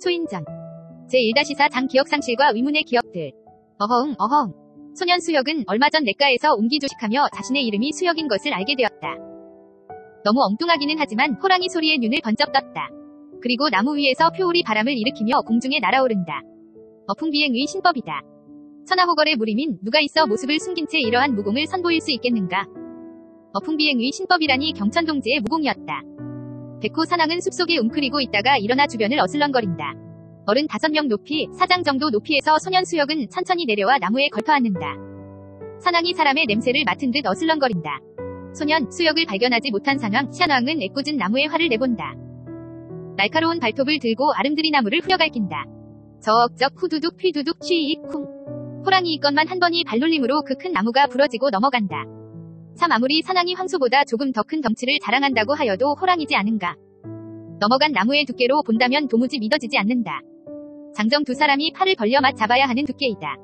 초인전. 제1-4 장 기억상실과 의문의 기억들. 어허응. 소년 수혁은 얼마 전 냇가에서 옹기조식하며 자신의 이름이 수혁인 것을 알게 되었다. 너무 엉뚱하기는 하지만 호랑이 소리에 눈을 번쩍 떴다. 그리고 나무 위에서 표울이 바람을 일으키며 공중에 날아오른다. 어풍비행의 신법이다. 천하호걸의 무림인 누가 있어 모습을 숨긴 채 이러한 무공을 선보일 수 있겠는가. 어풍비행의 신법이라니 경천동지의 무공이었다. 백호 산왕은 숲속에 웅크리고 있다가 일어나 주변을 어슬렁거린다. 35명 높이, 4장 정도 높이에서 소년 수혁은 천천히 내려와 나무에 걸터앉는다. 산왕이 사람의 냄새를 맡은 듯 어슬렁거린다. 소년 수혁을 발견하지 못한 산왕, 시안왕은 애꿎은 나무에 활을 내본다. 날카로운 발톱을 들고 아름드리 나무를 후려갈긴다. 저억적 후두둑 휘두둑 쉬익 쿵. 호랑이 이건만 한 번이 발놀림으로 그 큰 나무가 부러지고 넘어간다. 참 아무리 산왕이 황소보다 조금 더 큰 덩치를 자랑한다고 하여도 호랑이지 않은가. 넘어간 나무의 두께로 본다면 도무지 믿어지지 않는다. 장정 두 사람이 팔을 벌려 맞 잡아야 하는 두께이다.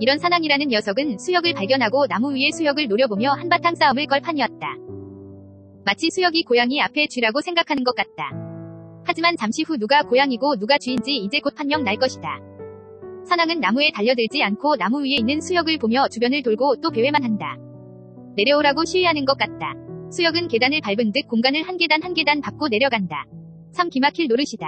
이런 산왕이라는 녀석은 수혁을 발견하고 나무 위에 수혁을 노려보며 한바탕 싸움을 걸 판이었다. 마치 수혁이 고양이 앞에 쥐라고 생각하는 것 같다. 하지만 잠시 후 누가 고양이고 누가 쥐인지 이제 곧 판명 날 것이다. 산왕은 나무에 달려들지 않고 나무 위에 있는 수혁을 보며 주변을 돌고 또 배회만 한다. 내려오라고 시위하는 것 같다. 수혁은 계단을 밟은 듯 공간을 한 계단 한 계단 밟고 내려간다. 참 기막힐 노릇이다.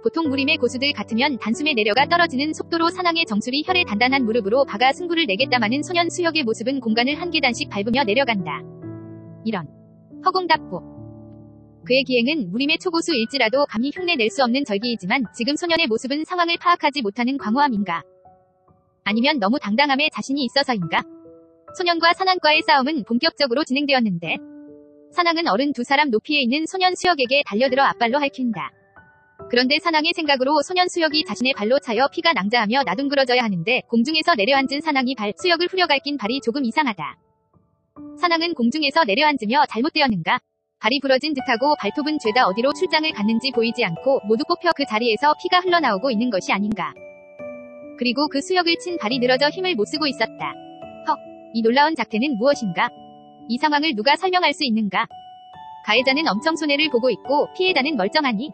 보통 무림의 고수들 같으면 단숨에 내려가 떨어지는 속도로 산왕의 정수리 혈의 단단한 무릎으로 박아 승부를 내겠다마는 소년 수혁의 모습은 공간을 한 계단씩 밟으며 내려간다. 이런 허공답보. 그의 기행은 무림의 초고수일지라도 감히 흉내낼 수 없는 절기이지만 지금 소년의 모습은 상황을 파악하지 못하는 광호함인가? 아니면 너무 당당함에 자신이 있어서인가? 소년과 산왕과의 싸움은 본격적으로 진행되었는데 산왕은 어른 두 사람 높이에 있는 소년 수혁에게 달려들어 앞발로 핥힌다. 그런데 산왕의 생각으로 소년 수혁이 자신의 발로 차여 피가 낭자하며 나둥그러져야 하는데 공중에서 내려앉은 산왕이 수혁을 후려갈긴 발이 조금 이상하다. 산왕은 공중에서 내려앉으며 잘못되었는가? 발이 부러진 듯하고 발톱은 죄다 어디로 출장을 갔는지 보이지 않고 모두 꼽혀 그 자리에서 피가 흘러나오고 있는 것이 아닌가. 그리고 그 수혁을 친 발이 늘어져 힘을 못 쓰고 있었다. 이 놀라운 작태는 무엇인가? 이 상황을 누가 설명할 수 있는가? 가해자는 엄청 손해를 보고 있고 피해자는 멀쩡하니?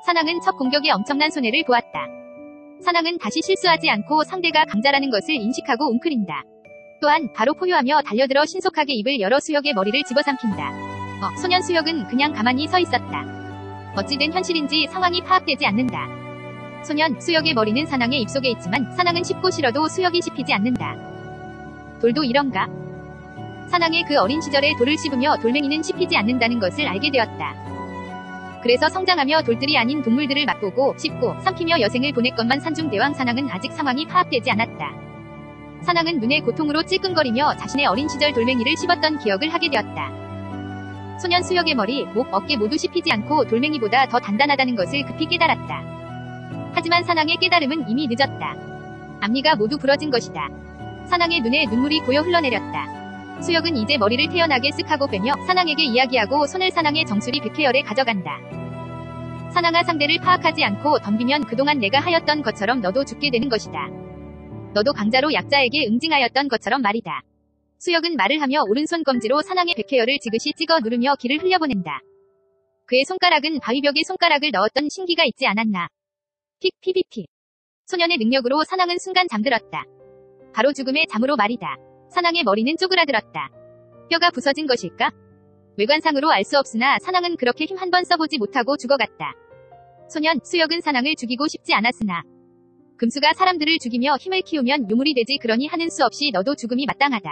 산왕은 첫 공격에 엄청난 손해를 보았다. 산왕은 다시 실수하지 않고 상대가 강자라는 것을 인식하고 웅크린다. 또한 바로 포효하며 달려들어 신속하게 입을 열어 수혁의 머리를 집어삼킨다. 소년 수혁은 그냥 가만히 서 있었다. 어찌된 현실인지 상황이 파악되지 않는다. 소년 수혁의 머리는 산왕의 입속에 있지만 산왕은 씹고 싫어도 수혁이 씹히지 않는다. 돌도 이런가? 산왕의 그 어린 시절에 돌을 씹으며 돌멩이는 씹히지 않는다는 것을 알게 되었다. 그래서 성장하며 돌들이 아닌 동물들을 맛보고 씹고 삼키며 여생을 보냈건만 산중대왕 산왕은 아직 상황이 파악되지 않았다. 산왕은 눈의 고통으로 찔끔거리며 자신의 어린 시절 돌멩이를 씹었던 기억을 하게 되었다. 소년 수혁의 머리, 목, 어깨 모두 씹히지 않고 돌멩이보다 더 단단하다는 것을 급히 깨달았다. 하지만 산왕의 깨달음은 이미 늦었다. 앞니가 모두 부러진 것이다. 산왕의 눈에 눈물이 고여 흘러내렸다. 수혁은 이제 머리를 태연하게 쓱 하고 빼며 산왕에게 이야기하고 손을 산왕의 정수리 백회열에 가져간다. 산왕아, 상대를 파악하지 않고 덤비면 그동안 내가 하였던 것처럼 너도 죽게 되는 것이다. 너도 강자로 약자에게 응징하였던 것처럼 말이다. 수혁은 말을 하며 오른손 검지로 산왕의 백회열을 지그시 찍어 누르며 기를 흘려보낸다. 그의 손가락은 바위벽에 손가락을 넣었던 신기가 있지 않았나. 픽 PVP. 소년의 능력으로 산왕은 순간 잠들었다. 바로 죽음의 잠으로 말이다. 산왕의 머리는 쪼그라들었다. 뼈가 부서진 것일까? 외관상으로 알 수 없으나 산왕은 그렇게 힘 한 번 써보지 못하고 죽어갔다. 소년 수혁은 산왕을 죽이고 싶지 않았으나 금수가 사람들을 죽이며 힘을 키우면 유물이 되지, 그러니 하는 수 없이 너도 죽음이 마땅하다.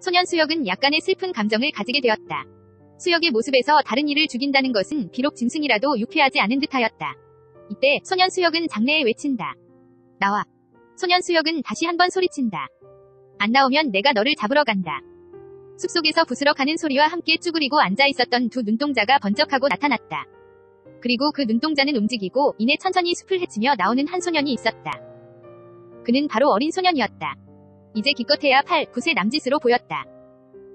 소년 수혁은 약간의 슬픈 감정을 가지게 되었다. 수혁의 모습에서 다른 이를 죽인다는 것은 비록 짐승이라도 유쾌하지 않은 듯하였다. 이때 소년 수혁은 장래에 외친다. 나와. 소년 수혁은 다시 한번 소리친다. 안 나오면 내가 너를 잡으러 간다. 숲속에서 부스러 가는 소리와 함께 쭈그리고 앉아있었던 두 눈동자가 번쩍하고 나타났다. 그리고 그 눈동자는 움직이고 이내 천천히 숲을 헤치며 나오는 한 소년이 있었다. 그는 바로 어린 소년이었다. 이제 기껏해야 8, 9세 남짓으로 보였다.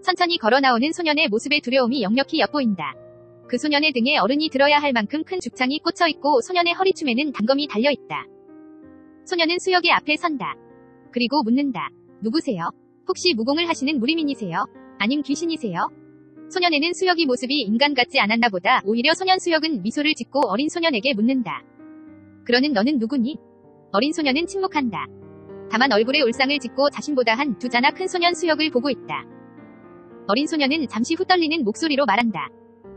천천히 걸어 나오는 소년의 모습에 두려움이 역력히 엿보인다. 그 소년의 등에 어른이 들어야 할 만큼 큰 죽창이 꽂혀있고 소년의 허리춤에는 단검이 달려있다. 소년은 수혁의 앞에 선다. 그리고 묻는다. 누구세요? 혹시 무공을 하시는 무림인이세요? 아님 귀신이세요? 소년에는 수혁이 모습이 인간 같지 않았나 보다. 오히려 소년 수혁은 미소를 짓고 어린 소년에게 묻는다. 그러는 너는 누구니? 어린 소년은 침묵한다. 다만 얼굴에 울상을 짓고 자신보다 한 두 자나 큰 소년 수혁을 보고 있다. 어린 소년은 잠시 후 떨리는 목소리로 말한다.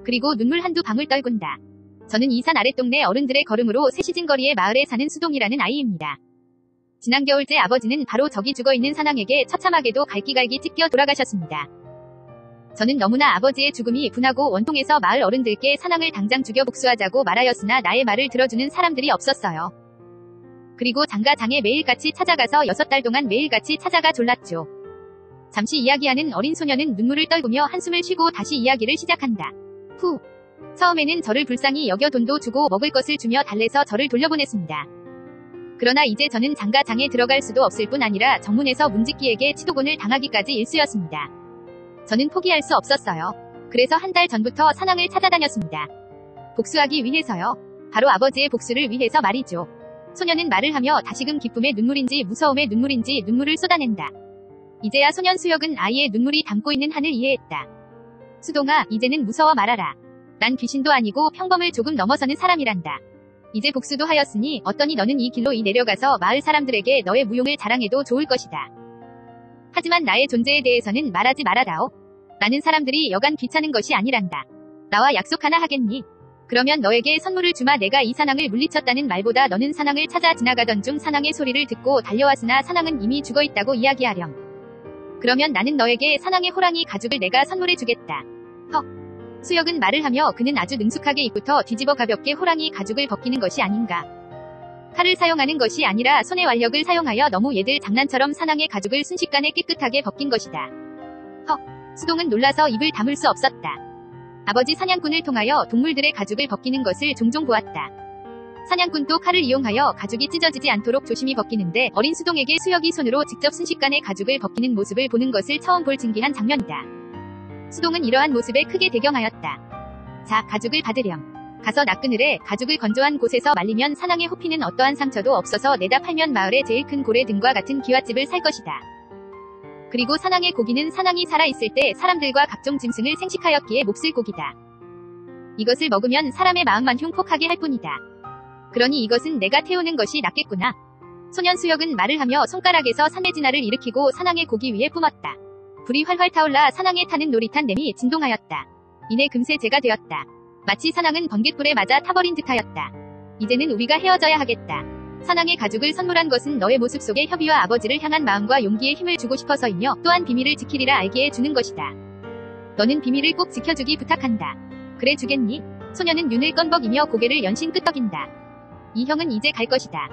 그리고 눈물 한두 방울 떨군다. 저는 이 산 아랫동네 어른들의 걸음으로 세시진거리의 마을에 사는 수동이라는 아이입니다. 지난 겨울째 아버지는 바로 저기 죽어있는 산왕에게 처참하게도 갈기갈기 찢겨 돌아가셨습니다. 저는 너무나 아버지의 죽음이 분하고 원통해서 마을 어른들께 산왕을 당장 죽여 복수하자고 말하였으나 나의 말을 들어주는 사람들이 없었어요. 그리고 장가장에 매일같이 찾아가서 6달 동안 매일같이 찾아가 졸랐죠. 잠시 이야기하는 어린 소년은 눈물을 떨구며 한숨을 쉬고 다시 이야기를 시작한다. 후. 처음에는 저를 불쌍히 여겨 돈도 주고 먹을 것을 주며 달래서 저를 돌려보냈습니다. 그러나 이제 저는 장가장에 들어갈 수도 없을 뿐 아니라 정문에서 문지기에게 치도곤을 당하기까지 일쑤였습니다. 저는 포기할 수 없었어요. 그래서 한 달 전부터 산왕을 찾아다녔습니다. 복수하기 위해서요. 바로 아버지의 복수를 위해서 말이죠. 소년은 말을 하며 다시금 기쁨의 눈물인지 무서움의 눈물인지 눈물을 쏟아낸다. 이제야 소년 수혁은 아이의 눈물이 담고 있는 한을 이해했다. 수동아, 이제는 무서워 말아라. 난 귀신도 아니고 평범을 조금 넘어서는 사람이란다. 이제 복수도 하였으니 어떠니 너는 이 길로 내려가서 마을 사람들에게 너의 무용을 자랑해도 좋을 것이다. 하지만 나의 존재에 대해서는 말하지 말아다오. 나는 사람들이 여간 귀찮은 것이 아니란다. 나와 약속 하나 하겠니? 그러면 너에게 선물을 주마. 내가 이 산왕을 물리쳤다는 말보다 너는 산왕을 찾아 지나가던 중 산왕의 소리를 듣고 달려왔으나 산왕은 이미 죽어있다고 이야기하렴. 그러면 나는 너에게 산왕의 호랑이 가죽을 내가 선물해주겠다. 수혁은 말을 하며 그는 아주 능숙하게 입부터 뒤집어 가볍게 호랑이 가죽을 벗기는 것이 아닌가. 칼을 사용하는 것이 아니라 손의 완력을 사용하여 너무 얘들 장난처럼 산왕의 가죽을 순식간에 깨끗하게 벗긴 것이다. 수동은 놀라서 입을 다물 수 없었다. 아버지 사냥꾼을 통하여 동물들의 가죽을 벗기는 것을 종종 보았다. 사냥꾼도 칼을 이용하여 가죽이 찢어지지 않도록 조심히 벗기는데 어린 수동에게 수혁이 손으로 직접 순식간에 가죽을 벗기는 모습을 보는 것을 처음 볼 진기한 장면이다. 수동은 이러한 모습에 크게 대경하였다. 자, 가죽을 받으렴. 가서 낚으느래 가죽을 건조한 곳에서 말리면 산왕의 호피는 어떠한 상처도 없어서 내다 팔면 마을의 제일 큰 고래 등과 같은 기와집을 살 것이다. 그리고 산왕의 고기는 산왕이 살아있을 때 사람들과 각종 짐승을 생식하였기에 몹쓸 고기다. 이것을 먹으면 사람의 마음만 흉폭하게 할 뿐이다. 그러니 이것은 내가 태우는 것이 낫겠구나. 소년 수혁은 말을 하며 손가락에서 산내진화를 일으키고 산왕의 고기 위에 뿜었다. 불이 활활 타올라 산왕에 타는 노릿한 냄이 진동하였다. 이내 금세 재가 되었다. 마치 산왕은 번갯불에 맞아 타버린 듯하였다. 이제는 우리가 헤어져야 하겠다. 산왕의 가죽을 선물한 것은 너의 모습 속에 협의와 아버지를 향한 마음과 용기에 힘을 주고 싶어서이며 또한 비밀을 지키리라 알게 해주는 것이다. 너는 비밀을 꼭 지켜주기 부탁한다. 그래 주겠니? 소년은 눈을 껌벅이며 고개를 연신 끄덕인다. 이 형은 이제 갈 것이다.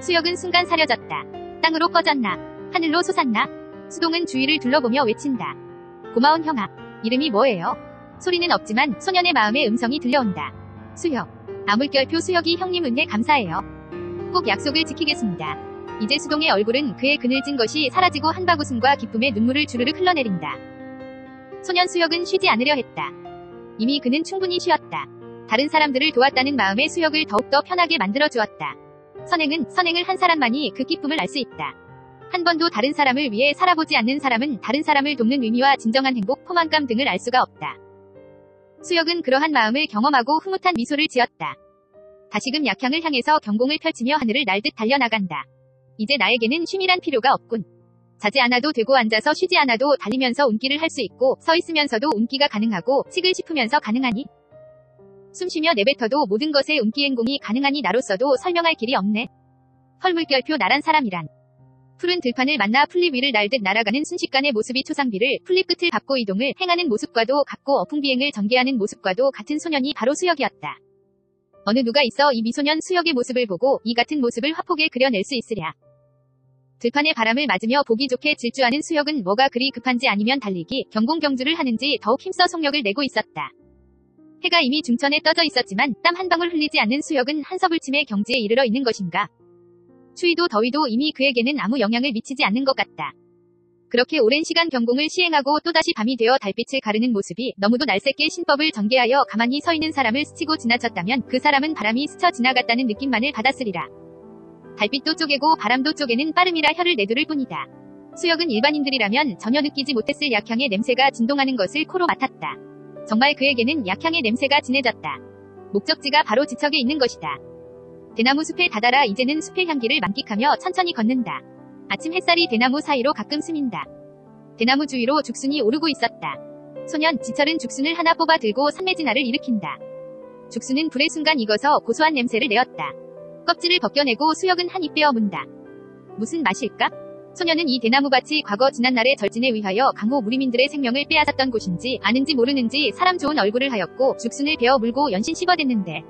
수혁은 순간 사려졌다. 땅으로 꺼졌나? 하늘로 솟았나? 수동은 주위를 둘러보며 외친다. 고마운 형아. 이름이 뭐예요? 소리는 없지만 소년의 마음의 음성이 들려온다. 수혁. 아물결표 수혁이 형님 은혜 감사해요. 꼭 약속을 지키겠습니다. 이제 수동의 얼굴은 그의 그늘진 것이 사라지고 한바구음과 기쁨의 눈물을 주르륵 흘러내린다. 소년 수혁은 쉬지 않으려 했다. 이미 그는 충분히 쉬었다. 다른 사람들을 도왔다는 마음에 수혁을 더욱더 편하게 만들어 주었다. 선행을 한 사람만이 그 기쁨을 알 수 있다. 한 번도 다른 사람을 위해 살아보지 않는 사람은 다른 사람을 돕는 의미와 진정한 행복, 포만감 등을 알 수가 없다. 수혁은 그러한 마음을 경험하고 흐뭇한 미소를 지었다. 다시금 약향을 향해서 경공을 펼치며 하늘을 날듯 달려나간다. 이제 나에게는 쉼이란 필요가 없군. 자지 않아도 되고 앉아서 쉬지 않아도 달리면서 운기를 할 수 있고 서 있으면서도 운기가 가능하고 식을 씹으면서 가능하니 숨쉬며 내뱉어도 모든 것에 운기행공이 가능하니 나로서도 설명할 길이 없네. 헐물결표 나란 사람이란 푸른 들판을 만나 풀잎 위를 날듯 날아가는 순식간의 모습이 초상비를 풀잎 끝을 밟고 이동을 행하는 모습과도 같고 어풍비행을 전개하는 모습과도 같은 소년이 바로 수혁이었다. 어느 누가 있어 이 미소년 수혁의 모습을 보고 이 같은 모습을 화폭에 그려낼 수 있으랴. 들판의 바람을 맞으며 보기 좋게 질주하는 수혁은 뭐가 그리 급한지 아니면 달리기, 경공경주를 하는지 더욱 힘써 속력을 내고 있었다. 해가 이미 중천에 떠져 있었지만 땀 한 방울 흘리지 않는 수혁은 한서불침의 경지에 이르러 있는 것인가. 추위도 더위도 이미 그에게는 아무 영향을 미치지 않는 것 같다. 그렇게 오랜 시간 경공을 시행하고 또다시 밤이 되어 달빛을 가르는 모습이 너무도 날쌔게 신법을 전개하여 가만히 서 있는 사람을 스치고 지나쳤다면 그 사람은 바람이 스쳐 지나갔다는 느낌만을 받았으리라. 달빛도 쪼개고 바람도 쪼개는 빠름이라 혀를 내두를 뿐이다. 수혁은 일반인들이라면 전혀 느끼지 못했을 약향의 냄새가 진동하는 것을 코로 맡았다. 정말 그에게는 약향의 냄새가 진해졌다. 목적지가 바로 지척에 있는 것이다. 대나무 숲에 다다라 이제는 숲의 향기를 만끽하며 천천히 걷는다. 아침 햇살이 대나무 사이로 가끔 스민다. 대나무 주위로 죽순이 오르고 있었다. 소년 지철은 죽순을 하나 뽑아 들고 산매진화를 일으킨다. 죽순은 불의 순간 익어서 고소한 냄새를 내었다. 껍질을 벗겨내고 수혁은 한 입 베어 문다. 무슨 맛일까? 소년은 이 대나무밭이 과거 지난날의 절진에 의하여 강호 무리민들의 생명을 빼앗았던 곳인지 아는지 모르는지 사람 좋은 얼굴을 하였고 죽순을 베어 물고 연신 씹어댔는데